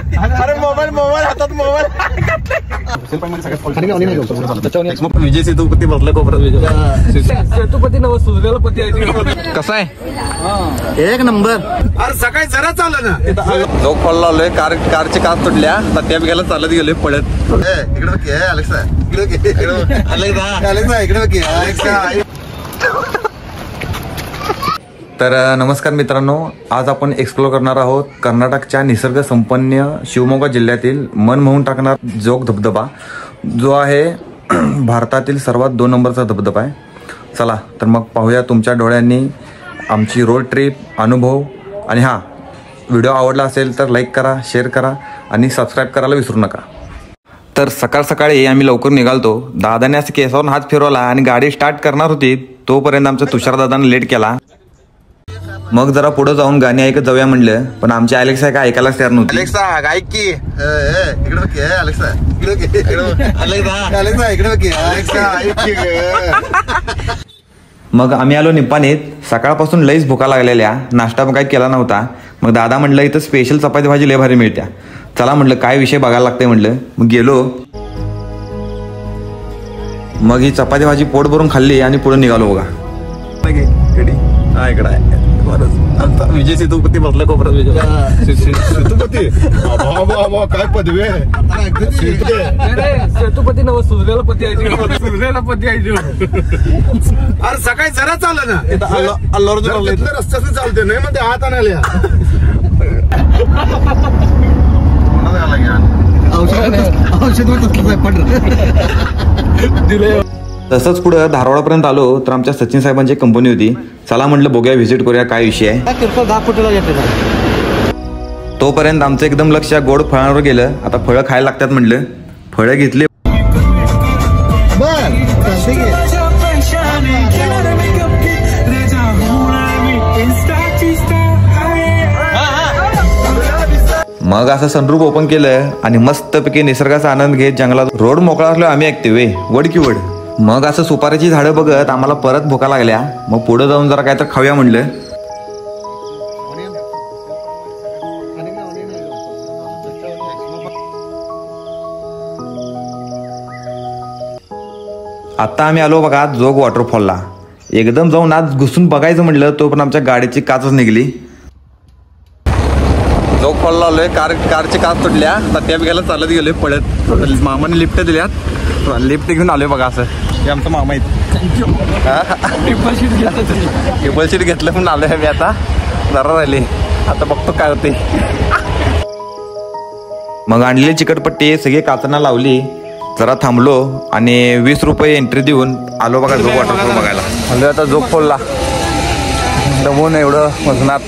अरे मोबाईल हातात मोबाईल विजय सेतुपती बसला कोपऱ्यात सेतुपती नव सुजलेला पती आहे. कसं आहे एक नंबर. अरे सकाळी जरा चाललं ना लोक फॉल लावलोय कारची काच तुटल्या त्या बिघायला चालत गेलोय पळत. इकडे अलेक्सा इकडे तर नमस्कार मित्रांनो, आज आपण एक्सप्लोर करणार आहोत कर्नाटकच्या निसर्ग संपन्न शिवमोगा जिल्ह्यातील मन मोहून टाकणार जोग धबधबा, जो आहे भारतातील सर्वात 2 नंबरचा धबधबा आहे. चला तर मग पाहूया तुमच्या डोळ्यांनी आमची रोड ट्रिप, अनुभव. आणि हां, व्हिडिओ आवडला असेल तर लाईक करा, शेअर करा आणि सबस्क्राईब करायला विसरू नका. तर सकाळी आम्ही लवकर निघालतो. दादाने असं केसावरून हात फिरवला आणि गाडी स्टार्ट करणार होती, तोपर्यंत आमच्या तुषार दादाने लेट केला. मग जरा पुढे जाऊन गाणी ऐकत जाऊया म्हणलं, पण आमची अलेक्सा काय ऐकायलाच तयार नव्हती. अलेक्सा ऐक की इकडे अलेक्सा इकडे. मग आम्ही आलो निपाणीत. सकाळपासून लईच भुका लागलेल्या, नाश्ता पण काही केला नव्हता. मग दादा म्हणलं इथं स्पेशल चपाती भाजी लय भारी मिळत्या, चला म्हटलं काय विषय बघायला लागतंय म्हणलं. मग गेलो. मग ही चपाती भाजी पोट भरून खाल्ली आणि पुढे निघालो. बघा इकडे आहे विजय सेतुपती बसला कोपऱ्यात. सेतुपती काय पदवी आहे. सेतुपती नव सुजलेला पती आहे. सुजलेला पती आहे. अरे सकाळी जरा चाललं ना अल्लावर रस्त्याने चालते नाही मग ते हात आणायला तसंच पुढे धारवाडापर्यंत आलो तर आमच्या सचिन साहेबांची कंपनी होती. चला म्हटलं बघूया, व्हिजिट करूया काय विषय आहे. तोपर्यंत आमचं एकदम लक्ष गोड फळांवर गेलं. आता फळं खायला लागतात म्हटलं, फळं घेतली. मग असं सनरूफ ओपन केलं आणि मस्तपैकी निसर्गाचा आनंद घेत जंगलात रोड मोकळा असलो आम्ही ऐकते वे वड की वड. मग असं सुपारीची झाडं बघत आम्हाला परत भुका लागल्या. मग पुढे जाऊन जरा काय तर खाऊया म्हणलं. आता आम्ही आलो बघा जोग वॉटरफॉलला. एकदम जाऊन आज घुसून बघायचं म्हटलं, तो पण आमच्या गाडीची काचच निघली. जोग फॉल लावलोय कारची काच तुटल्या त्या बिघायला चालत गेलोय पळत. मामाने लिफ्ट दिल्यात, लिफ्ट घेऊन आलोय बघा. असं हे आमचं मामा आहेत. ट्रिपल शीट घेतलं म्हणून आलोय मी. आता जरा राहिले, आता बघतो काय होते. मग आणलेली चिकटपट्टी सगळी काचांना लावली. जरा थांबलो आणि 20 रुपये एंट्री देऊन आलो बघा जोग वॉटरफॉल बघायला. आलो आता जोग फॉलला. दमून एवढं वजनात.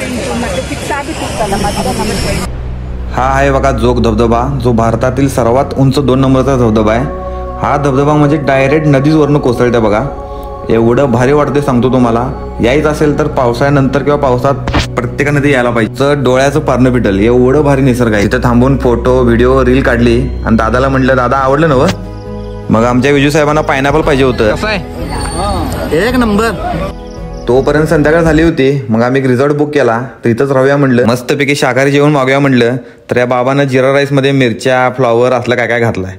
हा आहे बघा जोग धबधबा, जो भारतातील सर्वात उंच 2 नंबरचा धबधबा आहे. हा धबधबा म्हणजे डायरेक्ट नदीच वरनं कोसळते बघा. एवढं भारी वाटते सांगतो तुम्हाला. यायचं असेल तर पावसाळ्यानंतर किंवा पावसात प्रत्येकाने ते यायला पाहिजे. डोळ्याचं पारणं पिटल, एवढं भारी निसर्ग आहे. तिथं थांबून फोटो व्हिडिओ रील काढली आणि दादाला म्हटलं दादा आवडलं ना. मग आमच्या विजू साहेबांना पायनॅपल पाहिजे होतं. एक नंबर. तोपर्यंत संध्याकाळ झाली होती. मग आम्ही एक रिसॉर्ट बुक केला, तर इथंच राहूया म्हणलं. मस्तपैकी शाकाहारी जेवण मागूया म्हणलं, तर या बाबानं जिरा राईस मध्ये मिरच्या, फ्लॉवर असलं काय काय घातलाय.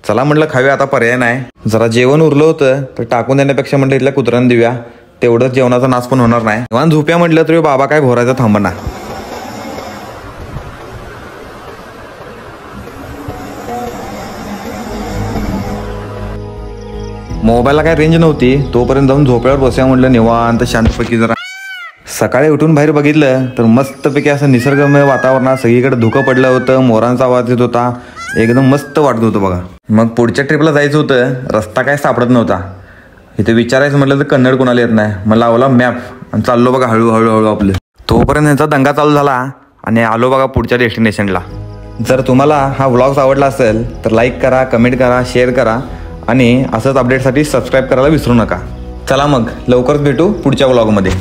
चला म्हटलं खाऊया, आता पर्याय नाही. जरा जेवण उरलं होतं तर टाकून देण्यापेक्षा म्हटलं इथल्या कुत्र्यानं देऊया, तेवढंच जेवणाचा नाश पण होणार नाही. निवांत झोप्या म्हटलं तरी बाबा काय घोरायचं थांबना. मोबाईलला काय रेंज नव्हती, तोपर्यंत जाऊन झोप्यावर बसूया म्हटलं निवांत शांतपैकी. जरा सकाळी उठून बाहेर बघितलं तर मस्तपैकी असं निसर्गमय वातावरणात सगळीकडे धुकं पडलं होतं, मोरांचा आवाज येत होता, एकदम मस्त वाटत होतं बघा. मग पुढच्या ट्रिपला जायचं होतं, रस्ता काय सापडत नव्हता. इथे विचारायचं म्हटलं तर कन्नड कोणाला येत नाही. मग लावला मॅप आणि चाललो बघा हळूहळू आपलं. तोपर्यंत यांचा दंगा चालू झाला आणि आलो बघा पुढच्या डेस्टिनेशनला. जर तुम्हाला हा व्लॉग आवडला असेल तर लाईक करा, कमेंट करा, शेअर करा आणि असंच अपडेटसाठी सबस्क्राईब करायला विसरू नका. चला मग लवकरच भेटू पुढच्या व्लॉगमध्ये.